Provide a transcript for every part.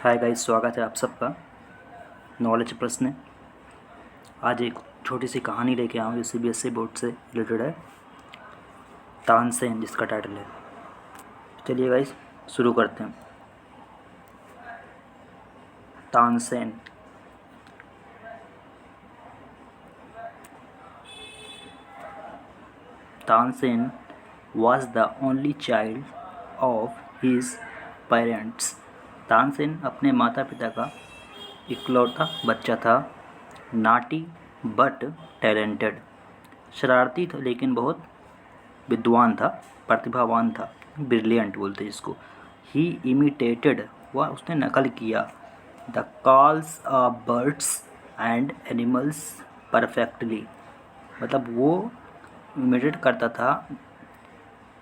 Hi guys, स्वागत है आप सबका नॉलेज प्लस में। आज एक छोटी सी कहानी लेके आऊँ जो सीबीएसई बोर्ड से रिलेटेड है, तानसेन जिसका टाइटल है। चलिए गाइस शुरू करते हैं। Tansen Tansen was the only child of his parents। Tansen अपने माता पिता का इकलौता बच्चा था। नाटी बट टैलेंटेड, शरारती था लेकिन बहुत विद्वान था, प्रतिभावान था, ब्रिलियंट बोलते जिसको। ही इमिटेटेड, वह उसने नकल किया, the calls of birds and animals perfectly, मतलब वो इमिटेट करता था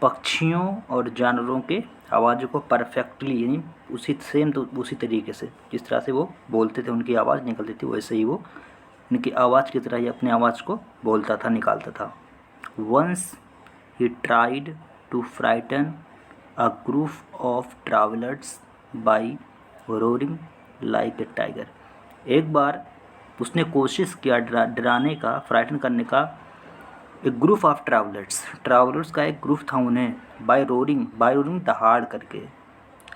पक्षियों और जानवरों के आवाज़ों को परफेक्टली, यानी उसी सेम तो उसी तरीके से जिस तरह से वो बोलते थे, उनकी आवाज़ निकलती थी वैसे ही वो उनकी आवाज़ की तरह ही अपनी आवाज़ को बोलता था, निकालता था। Once he tried to frighten a group of travelers by roaring like a tiger। एक बार उसने कोशिश किया डराने का, फ्राइटन करने का एक ग्रुप ऑफ ट्रैवलर्स का एक ग्रुप था उन्हें, बाय रोरिंग दहाड़ करके,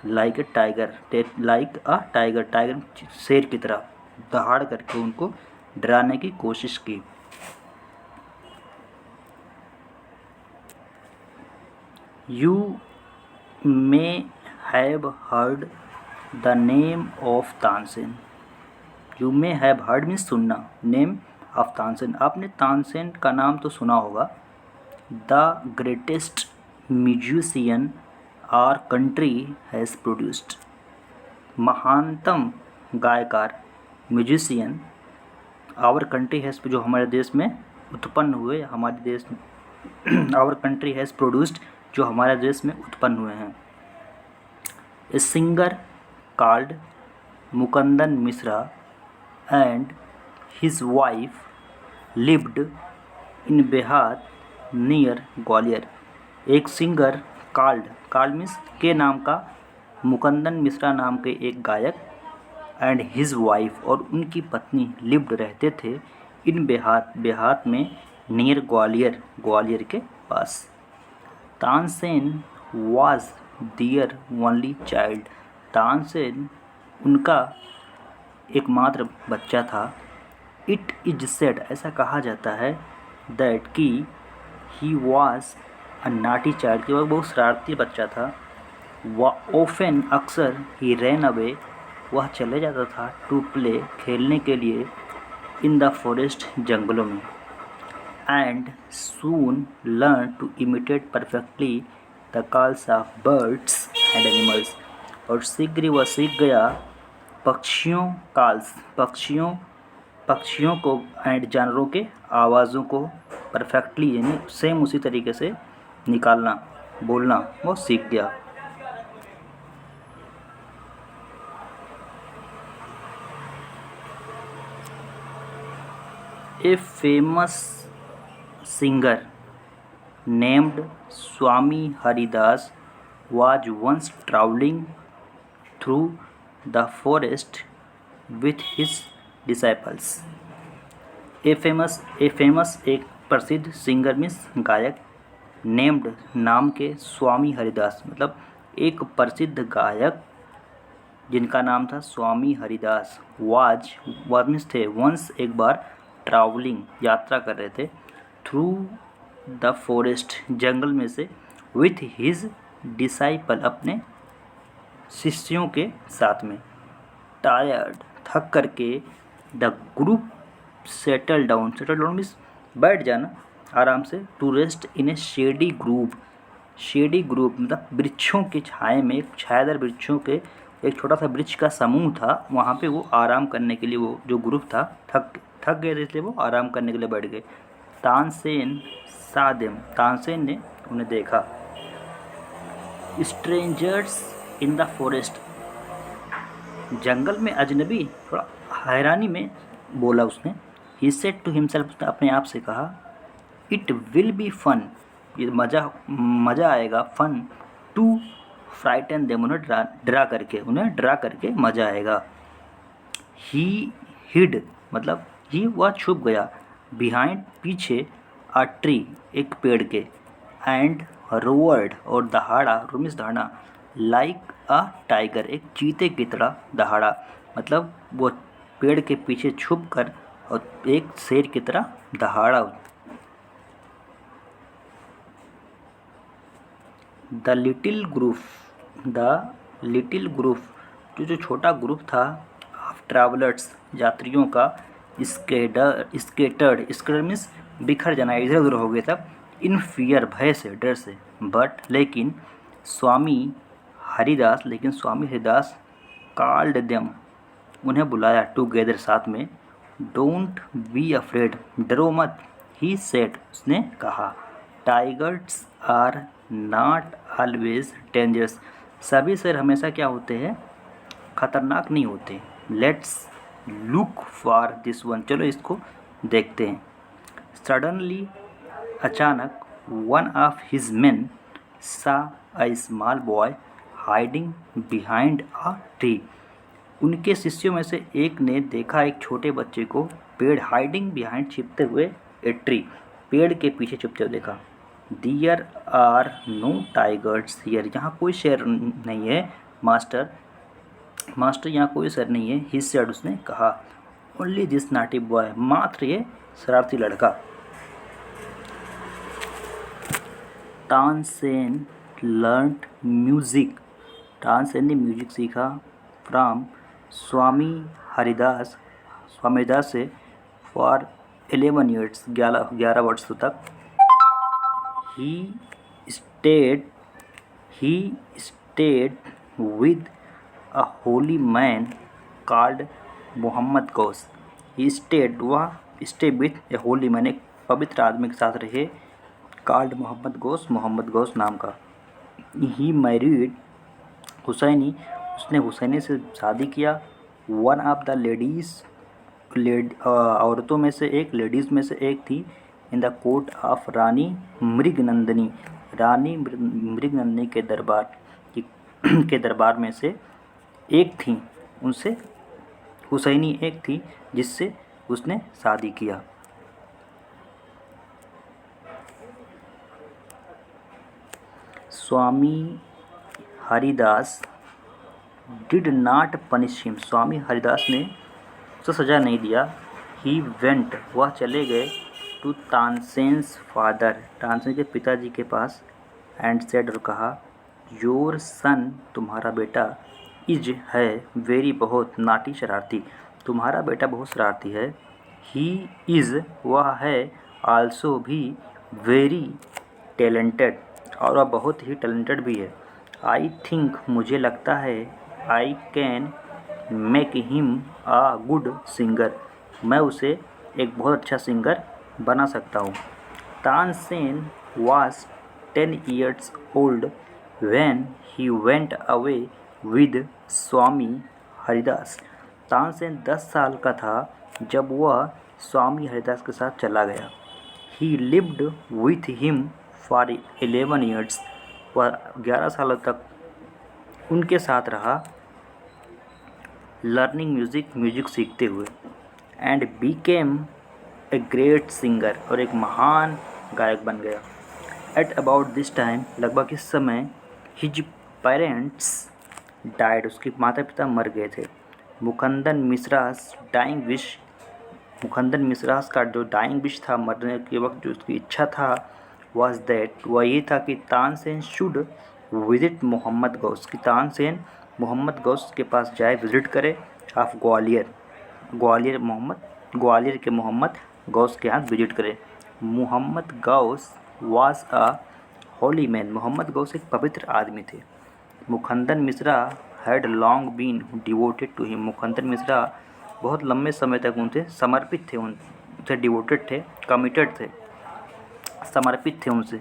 लाइक ए टाइगर शेर की तरह दहाड़ करके उनको डराने की कोशिश की। You may have heard the name of Tansen. You may have heard means सुनना, name of तानसेन, आपने तानसेन का नाम तो सुना होगा। The greatest musician our country has produced। महानतम गायकार, म्यूजिशियन, आवर कंट्री हैज़, जो हमारे देश में उत्पन्न हुए, हमारे देश आवर कंट्री हैज़ प्रोड्यूस्ड, जो हमारे देश में उत्पन्न हुए हैं। A singer called Mukundan Mishra and his wife lived in Behat near Gwalior. एक सिंगर कॉल्ड मीन्स के नाम का, मुकुंदन मिश्रा नाम के एक गायक, एंड हिज वाइफ और उनकी पत्नी लिव्ड रहते थे, इन बेहात में, नियर ग्वालियर के पास। Tansen was their only child। Tansen उनका एकमात्र बच्चा था। इट इज सेड, ऐसा कहा जाता है, दैट कि ही was a naughty child, कि वह बहुत शरारती बच्चा था। वह often, अक्सर, ही ran away, वह चले जाता था, टू प्ले, खेलने के लिए, इन द फॉरेस्ट, जंगलों में, and soon learned to imitate perfectly the calls of birds and animals। और शीघ्र ही वह सीख गया पक्षियों को एंड जानवरों के आवाज़ों को परफेक्टली, यानी सेम उसी तरीके से निकालना, बोलना वो सीख गया। A famous singer named Swami Haridas was once traveling through the forest with his disciples। A famous एक प्रसिद्ध सिंगर मीन्स गायक, नेम्ड नाम के, स्वामी हरिदास मतलब एक प्रसिद्ध गायक जिनका नाम था स्वामी हरिदास। वाज मीन्स थे, वंस एक बार, ट्रैवलिंग यात्रा कर रहे थे, थ्रू द फॉरेस्ट जंगल में से, विथ हिज डिसाइपल अपने शिष्यों के साथ में, टायर्ड थक करके, the group settle down means बैठ जाना आराम से, to rest in a shady group मतलब वृक्षों की छाए में, छायादार वृक्षों के एक छोटा सा वृक्ष का समूह था, वहाँ पे वो आराम करने के लिए, वो जो ग्रुप था थक गए थे, इसलिए वो आराम करने के लिए बैठ गए। तानसेन saw them, तानसेन ने उन्हें देखा। स्ट्रेंजर्स इन द फॉरेस्ट, जंगल में अजनबी, थोड़ा हैरानी में बोला उसने। ही सेड टू हिमसेल्फ, उसने अपने आप से कहा, इट विल बी फन, ये मज़ा आएगा, फन, टू फ्राइटन देम, उन्हें डरा करके मजा आएगा। ही हिड मतलब ही वह छुप गया, बिहाइंड पीछे, अ ट्री एक पेड़ के, एंड रोअर्ड और दहाड़ा, रुमिस दहाड़ा, लाइक अ टाइगर एक चीते की तरह दहाड़ा, मतलब वो पेड़ के पीछे छुप कर और एक शेर की तरह दहाड़ा। द लिटिल ग्रुप जो छोटा ग्रुप था, ऑफ ट्रैवलर्स यात्रियों का, स्केटर्ड मीन्स बिखर जाना, इधर उधर हो गया था, इन फियर भय से, डर से, लेकिन स्वामी हरिदास कॉल्ड देम उन्हें बुलाया, टुगेदर साथ में, डोंट बी अफ्रेड डरो मत, ही सेड उसने कहा, tigers are not always dangerous सभी शेर हमेशा क्या होते हैं, खतरनाक नहीं होते। Let's look for this one चलो इसको देखते हैं। सडनली अचानक वन ऑफ हिज मेन सा a small boy hiding behind a tree, उनके शिष्यों में से एक ने देखा एक छोटे बच्चे को पेड़, हाइडिंग बिहाइंड छिपते हुए, ए ट्री पेड़ के पीछे छुपते हुए देखा। There are no tigers here यहाँ कोई शेर नहीं है मास्टर यहाँ कोई शेर नहीं है, ही सेड उसने कहा, ओनली दिस नाटी बॉय मात्र ये शरारती लड़का। तानसेन लर्नड म्यूजिक, तानसेन ने म्यूजिक सीखा, फ्रॉम स्वामी हरिदास से, फॉर 11 ईयर्स 11 वर्षों तक। He stayed with a holy man called Mohammad Ghaus. He stayed वह stay with a holy man एक पवित्र आदमी के साथ रहे, called मोहम्मद गौस नाम का। He married हुसैनी उसने हुसैनी से शादी किया, वन ऑफ द औरतों में से एक, लेडीज़ में से एक थी, in the court of Rani मृगनंदिनी के दरबार में से एक थी, उनसे हुसैनी एक थी जिससे उसने शादी किया। Swami Haridas did not punish him, Swami Haridas ने उसे सज़ा नहीं दिया। ही वेंट वह चले गए, टू तानसेन्स फादर तानसेन के पिताजी के पास, एंड सेड और कहा, योर सन तुम्हारा बेटा, इज है वेरी बहुत, नाटी शरारती तुम्हारा बेटा बहुत शरारती है, ही इज़ वह है, आल्सो भी, वेरी टैलेंटेड और वह बहुत ही टैलेंटेड भी है। आई थिंक मुझे लगता है, I can make him a good singer मैं उसे एक बहुत अच्छा सिंगर बना सकता हूँ। Tansen was 10 years old when he went away with स्वामी हरिदास। तानसेन 10 साल का था जब वह स्वामी हरिदास के साथ चला गया। He lived with him for 11 years वह 11 सालों तक उनके साथ रहा, लर्निंग म्यूजिक सीखते हुए, and Beckham a great singer और एक महान गायक बन गया। एट अबाउट दिस टाइम लगभग इस समय, हिज पेरेंट्स डाइड उसके माता पिता मर गए थे। मुकुंदन मिश्रास डाइंग विश मुकुंदन मिश्रास का जो डाइंग विश था, मरने के वक्त जो उसकी इच्छा था, वॉज दैट वह ये था कि तानसेन शुड विजिट मोहम्मद गौस कि तानसेन मोहम्मद गौस के पास जाए, विजिट करे, ऑफ ग्वालियर के मोहम्मद गौस के यहाँ विजिट करे। Mohammad Ghaus was a holy man Mohammad Ghaus एक पवित्र आदमी थे। Mukundan Mishra had long been devoted to him Mukundan Mishra बहुत लंबे समय तक उनसे समर्पित थे, उनसे डिवोटेड थे, कमिटेड थे, समर्पित थे उनसे।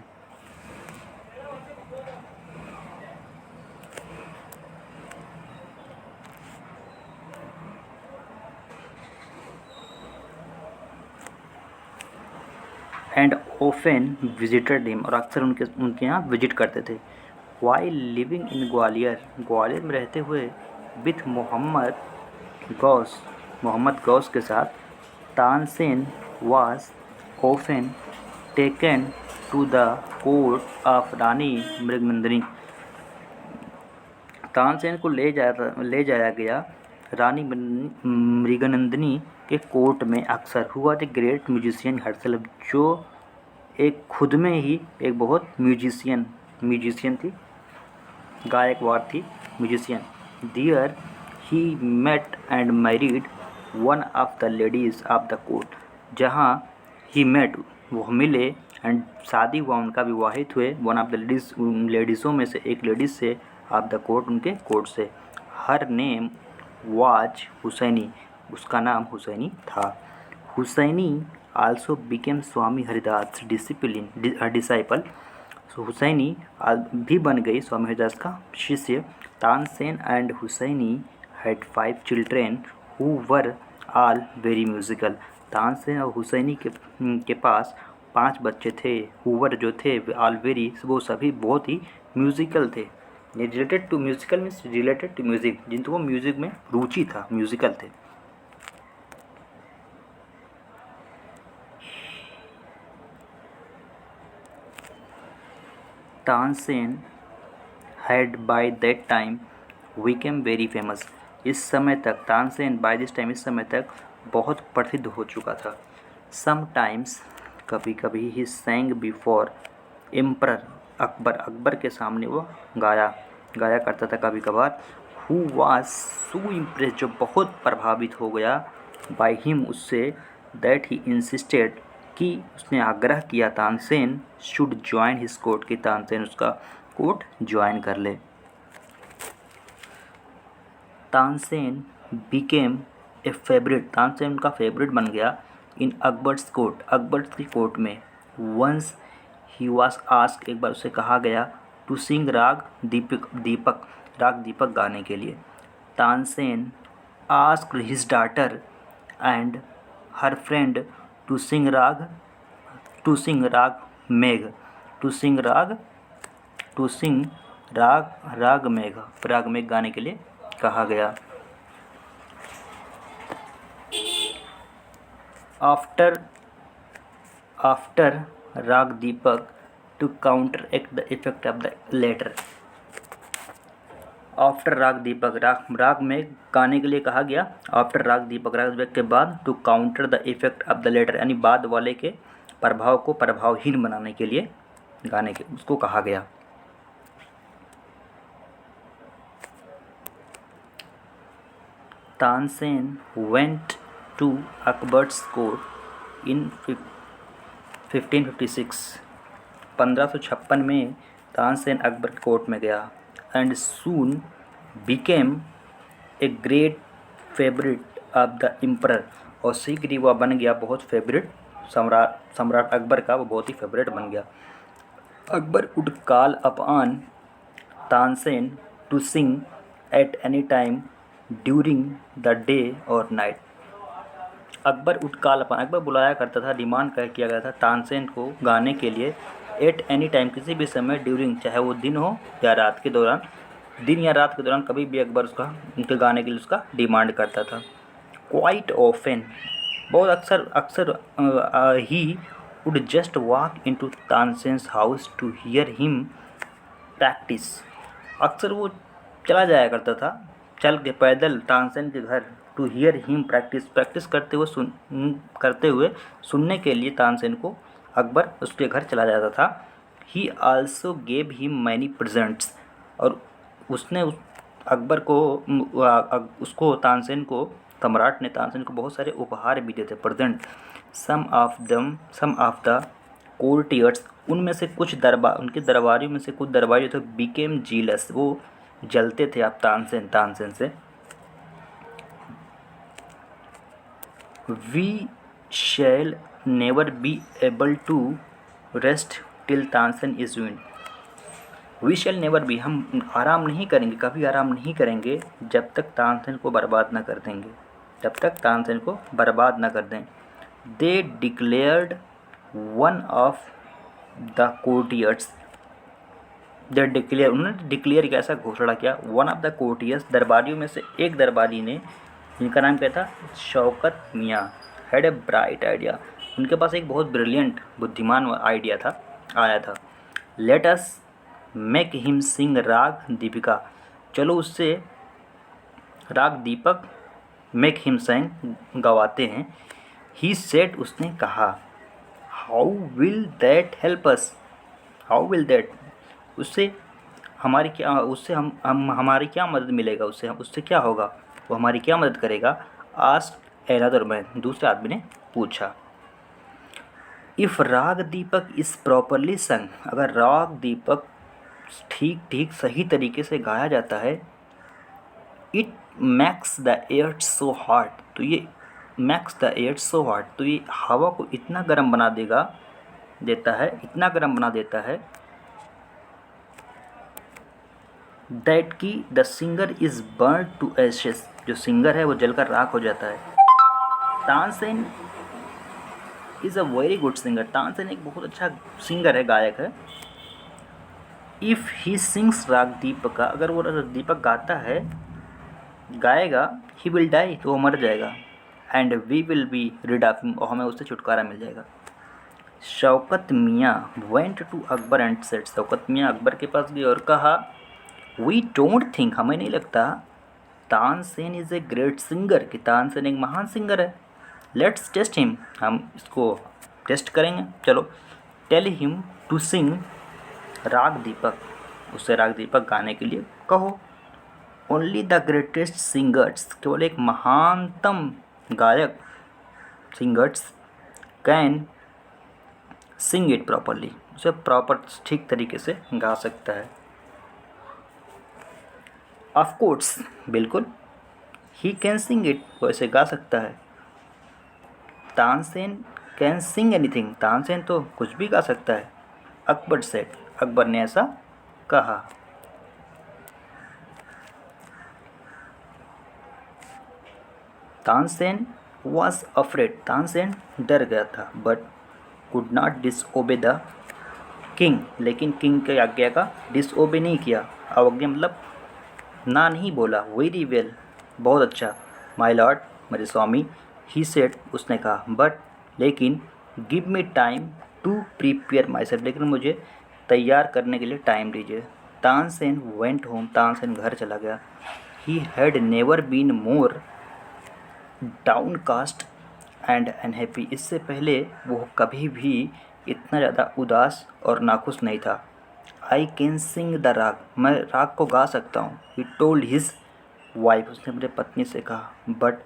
एंड ओफेन विजिटेड हिम और अक्सर उनके यहाँ विजिट करते थे। While living in Gwalior, Gwalior में रहते हुए, विथ मोहम्मद गौस के साथ, Tansen was often taken to the court of Rani Mrignandini, Tansen को ले जाया गया रानी मृगनंदिनी के कोर्ट में अक्सर। हुआ द ग्रेट म्यूजिशियन हरसेल्फ, जो एक खुद में ही एक बहुत म्यूजिशियन थी, गायकवाड़ थी, musician. There he met and married one of the ladies of the court, जहाँ ही मेट वो मिले एंड शादी हुआ उनका, विवाहित हुए, वन ऑफ द लेडीज़ों में से एक लेडीज़ से, ऑफ द कोर्ट उनके कोर्ट से। हर नेम वाज हुसैनी, उसका नाम हुसैनी था। Husaini also became Swami Haridas disciple, Husaini भी बन गई स्वामी हरिदास का शिष्य। Tansen and Husaini had 5 children who were all very musical, Tansen और हुसैनी के पास 5 बच्चे थे, हुवर जो थे, ऑल वेरी, वो सभी बहुत ही म्यूजिकल थे। Related to musical means related to music, जिनको म्यूजिक में रुचि था, म्यूजिकल थे। Tansen had by that time became very famous, इस समय तक तानसेन बाय दिस टाइम, इस समय तक बहुत प्रसिद्ध हो चुका था। समटाइम्स, कभी कभी, he sang before emperor Akbar, Akbar के सामने वो गाया करता था कभी कभार। हु वाज सो इम्प्रेस, जो बहुत प्रभावित हो गया, बाय हिम, उससे, दैट ही इंसिस्टेड, कि उसने आग्रह किया, Tansen should join his court, कि तानसेन उसका कोर्ट ज्वाइन कर ले। Tansen became a favourite, Tansen उनका फेवरेट बन गया इन अकबर्स कोर्ट, अकबर की कोर्ट में। वंस ही वाज आस्क्ड, एक बार उसे कहा गया, टू सिंग राग दीपक गाने के लिए। Tansen asked his daughter and her friend to sing raag Megh, राग मेघ गाने के लिए कहा गया। After raag Deepak to counteract the effect of the latter, after raag Deepak, राग में गाने के लिए कहा गया। आफ्टर राग दीपक के बाद, to counter the effect of the latter, यानी बाद वाले के प्रभाव को प्रभावहीन बनाने के लिए गाने के उसको कहा गया। Tansen went to Akbar's court in 1556, 1556 में तानसेन अकबर के कोर्ट में गया। And soon became a great favourite of the emperor, और शीघ्र ही वह बन गया बहुत फेवरेट, सम्राट अकबर का वो बहुत ही फेवरेट बन गया। Akbar would call upon Tansen to sing at any time during the day और night, Akbar would call upon, Akbar बुलाया करता था, डिमांड किया गया था तानसेन को गाने के लिए, एट एनी टाइम, किसी भी समय, ड्यूरिंग, चाहे वो दिन हो या रात के दौरान, दिन या रात के दौरान कभी भी अकबर उसका, उनके गाने के लिए उसका डिमांड करता था। क्वाइट ऑफन, बहुत अक्सर ही would just walk into Tansen's house to hear him practice, अक्सर वो चला जाया करता था, चल के पैदल तानसेन के घर, टू हियर हिम प्रैक्टिस करते हुए सुनने के लिए तानसेन को अकबर उसके घर चला जाता था। ही also gave him many presents, और उसने अकबर को उसको तानसेन को, सम्राट ने तानसेन को बहुत सारे उपहार भी देते, present. Some of the courtiers, उनमें से कुछ उनके दरबारियों में से कुछ दरबारी जो थे, बिकेम जीलस, वो जलते थे आप तानसेन से। We shall never be able to rest till Tansen is win, we shall never be, हम आराम नहीं करेंगे, कभी आराम नहीं करेंगे जब तक तानसेन को बर्बाद न कर देंगे, जब तक तानसेन को बर्बाद न कर दें। They declared one of the courtiers, they declare, उन्होंने डिक्लेयर किया, ऐसा घोषणा किया। वन ऑफ द कोर्टियर्स, दरबारियों में से एक दरबारी ने, जिनका नाम क्या था, शौकत मियाँ, हैड ए ब्राइट आइडिया, उनके पास एक बहुत ब्रिलियंट, बुद्धिमान आइडिया था, आया था। लेट अस मेक हिम सिंग राग दीपिका, चलो उससे राग दीपक, मेक हिम सिंग, गवाते हैं। ही सेड, उसने कहा। How will that help us, how will that, उससे हमारी क्या, उससे हम हमारी क्या मदद मिलेगा, उससे क्या होगा, वो हमारी क्या मदद करेगा। आस्क्ड अनदर मैन, दूसरे आदमी ने पूछा। इफ़ राग दीपक इज़ प्रॉपरली संग, अगर राग दीपक ठीक ठीक सही तरीके से गाया जाता है, it max the air so hot, तो ये max the air so hot, तो ये हवा को इतना गर्म बना देता है, इतना गर्म बना देता है, दैट की the singer is burn to ashes, जो सिंगर है वो जलकर राख हो जाता है। Tansen is a very good singer, Tansen एक बहुत अच्छा सिंगर है, गायक है। इफ़ ही सिंग्स राग दीपक, अगर वो दीपक गाता है, गाएगा, ही विल डाई, तो वो मर जाएगा, and we will be rid of him, और हमें उससे छुटकारा मिल जाएगा। Shaukat Miyan went to Akbar and said, Shaukat Miyan Akbar के पास गए और कहा, वी डोंट थिंक, हमें नहीं लगता, Tansen is a great singer, कि तानसेन एक महान सिंगर है। लेट्स टेस्ट हिम, हम इसको टेस्ट करेंगे, चलो। टेल हिम टू सिंग राग दीपक, उससे राग दीपक गाने के लिए कहो। ओनली द ग्रेटेस्ट सिंगर्स, केवल एक महानतम गायक, singers, can sing it properly, उसे प्रॉपर ठीक तरीके से गा सकता है। ऑफ कोर्स, बिल्कुल, ही कैन सिंग इट, वो इसे गा सकता है। Tansen can sing anything, Tansen तो कुछ भी गा सकता है। अकबर सेड, अकबर ने ऐसा कहा। तानसेन वॉज अफ्रेड, तानसेन डर गया था, but could not disobey the king, लेकिन किंग की आज्ञा का डिसओबे नहीं किया, अवज्ञा मतलब ना नहीं बोला। वेरी वेल, बहुत अच्छा। माय लॉर्ड, मेरे स्वामी, ही सेड, उसने कहा, बट लेकिन, give me time to prepare myself, लेकिन मुझे तैयार करने के लिए टाइम दीजिए। तानसेन वेंट होम, तानसेन घर चला गया। He had never been more downcast and unhappy, इससे पहले वो कभी भी इतना ज़्यादा उदास और नाखुश नहीं था। आई कैन सिंग द राग, मैं राग को गा सकता हूँ। ही टोल्ड हिज वाइफ, उसने अपने पत्नी से कहा। But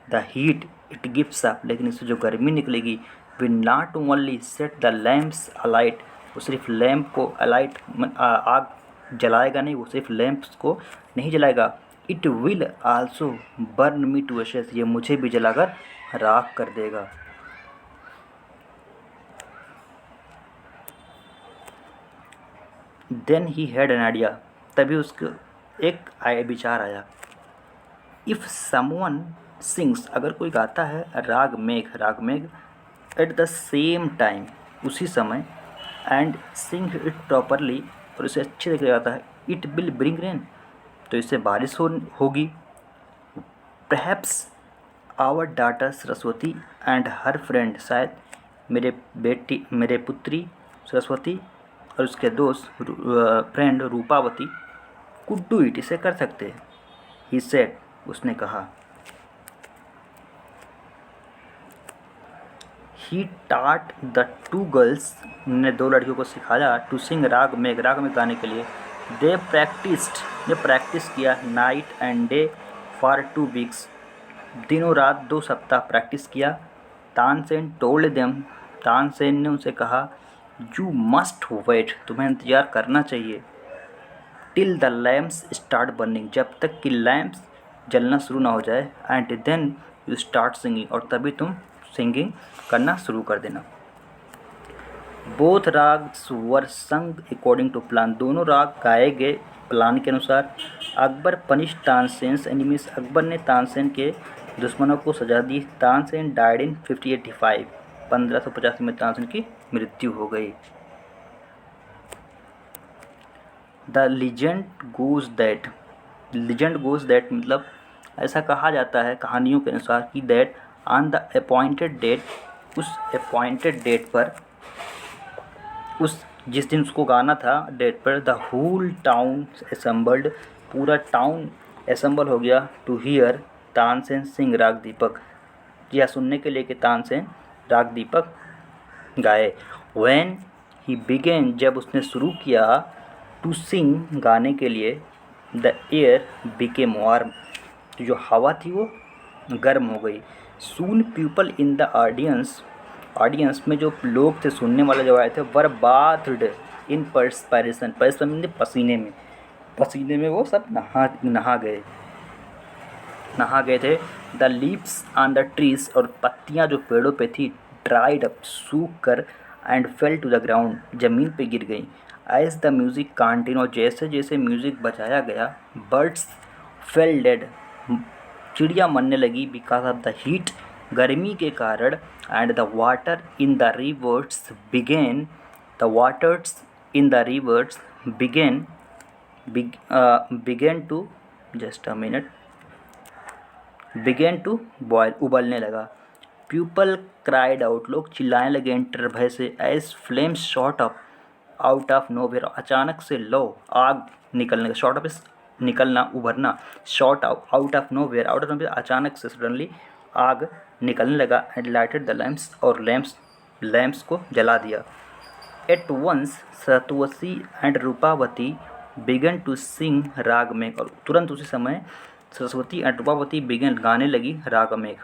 the heat it gives up, लेकिन इससे जो गर्मी निकलेगी, will not only set the lamps alight, वो सिर्फ लैम्प को अलाइट, आग जलाएगा नहीं, वो सिर्फ लैम्प्स को नहीं जलाएगा, it will also burn me to ashes, ये मुझे भी जलाकर राख कर देगा। Then he had an idea, तभी उसको एक विचार आया। इफ़ समवन सिंग्स, अगर कोई गाता है राग मेघ, राग मेघ, एट द सेम टाइम, उसी समय, एंड सिंग इट प्रॉपरली, और उसे अच्छे तरीके से गाता है, इट विल ब्रिंग रेन, तो इससे बारिश होगी। Perhaps our daughter Saraswati and her friend, शायद मेरे पुत्री सरस्वती और उसके दोस्त friend Rupavati, could do it, इसे कर सकते हैं। ही सेड, उसने कहा। ही टाट द टू गर्ल्स, ने दो लड़कियों को सिखाया, टू सिंग राग मेघ, राग में गाने के लिए। दे प्रैक्टिस किया night and day for 2 weeks, दिनों रात 2 सप्ताह प्रैक्टिस किया। तानसेन टोल्ड देम, तानसेन ने उनसे कहा, यू मस्ट वेट, तुम्हें इंतज़ार करना चाहिए, till the lamps start burning, जब तक कि लैम्प्स जलना शुरू ना हो जाए, and then you start singing, और तभी तुम सिंगिंग करना शुरू कर देना। बोथ राग्स वर संग अकॉर्डिंग टू प्लान, दोनों राग गाए गए प्लान के अनुसार। अकबर पनिश तानसेन्स एनिमीज, अकबर ने तानसेन के दुश्मनों को सजा दी। तानसेन डाइड इन 1585, 1585 में तानसेन की मृत्यु हो गई। द लीजेंड गोज दैट मतलब ऐसा कहा जाता है कहानियों के अनुसार कि that on the appointed date, उस अपॉइंटेड डेट पर, उस जिस दिन उसको गाना था डेट पर, द होल टाउन असेंबल्ड, पूरा टाउन असेंबल हो गया टू हियर तानसेन सिंह राग दीपक, यह सुनने के लिए कि तानसेन राग दीपक गाए। व्हेन ही बिगेन, जब उसने शुरू किया, टू सिंग गाने के लिए, द एयर बिकेम वार्म, तो जो हवा थी वो गर्म हो गई। सून पीपल इन द ऑडियंस में जो लोग थे, सुनने वाले जो आए थे, वर बाथ्ड इन परस्पायरेशन, पसीने में वो सब नहा गए थे। The leaves on the trees, और पत्तियां जो पेड़ों पे थी, ड्राइड अप, सूख कर, and fell to the ground, जमीन पे गिर गई। एज द म्यूजिक कंटिन्यू, जैसे जैसे म्यूजिक बजाया गया, बर्ड्स फेल डेड, चिड़िया मरने लगी, बिकॉज ऑफ द हीट, गर्मी के कारण, and the water in the rivers began, the waters in the rivers began to, just a minute, began to boil, उबलने लगा। पीपल क्राइड आउट, लोग चिल्लाने लगे एंटर भय से, as flames shot up out of nowhere, अचानक से लो आग निकलने का, शॉट ऑफ निकलना, उभरना, शॉट आउट ऑफ नोवेयर, अचानक से सडनली आग निकलने लगा। एंड लाइटेड द लैम्प्स, और लैम्प्स को जला दिया। At once Satvati and Rupavati began to sing raag Megh, और तुरंत उसी समय सरस्वती एंड रूपावती बिगन गाने लगी राग मेघ।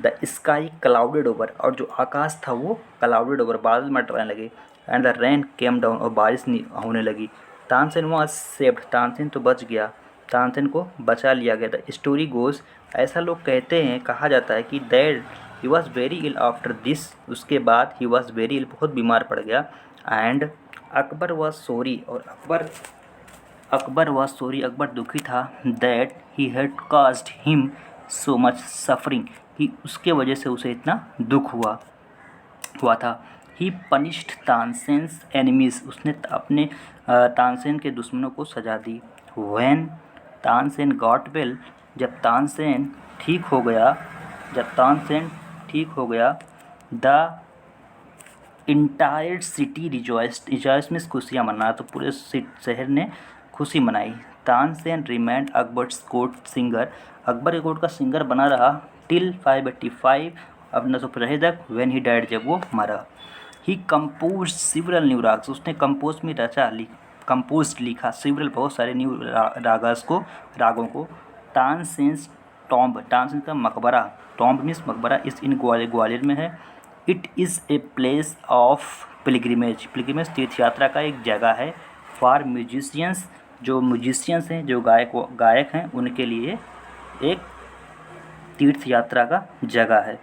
द स्काई क्लाउडेड ओवर, और जो आकाश था वो क्लाउडेड ओवर, बादल मटराने लगे। And the rain came down, और बारिश होने लगी। तानसेन वॉज सेव्ड, तानसेन तो बच गया, तानसेन को बचा लिया गया। द स्टोरी गोज, ऐसा लोग कहते हैं, कहा जाता है कि that he was very ill after this, उसके बाद ही वॉज वेरी इल, बहुत बीमार पड़ गया। एंड अकबर वॉज सॉरी, और अकबर वॉज सॉरी, अकबर दुखी था, that he had caused him so much suffering, कि उसके वजह से उसे इतना दुख हुआ था। ही पनिश्ड तानसेन्स एनिमीज, उसने अपने तानसेन के दुश्मनों को सजा दी। व्हेन तानसेन गॉट वेल, जब तानसेन ठीक हो गया, द इंटायर सिटी रिजॉइस में खुशियाँ मना, तो पूरे शहर ने खुशी मनाई। Tansen remained Akbar's court singer, Akbar के कोर्ट का सिंगर बना रहा टिल 585, अब 950 तक, व्हेन ही डाइड, जब वो मरा। ही कंपोज सिवरल न्यू राग्स, उसने कंपोज में लिखा सिवरल, बहुत सारे न्यू रागों को। तानसेन्स टॉम्ब, तानसेन का मकबरा, टॉम्ब मीन्स मकबरा, इस इन ग्वालियर में है। It is a place of pilgrimage, तीर्थ यात्रा का एक जगह है। फॉर म्यूजिशियंस, जो म्यूजिशियंस हैं, जो गायक हैं, उनके लिए एक तीर्थ यात्रा का जगह है।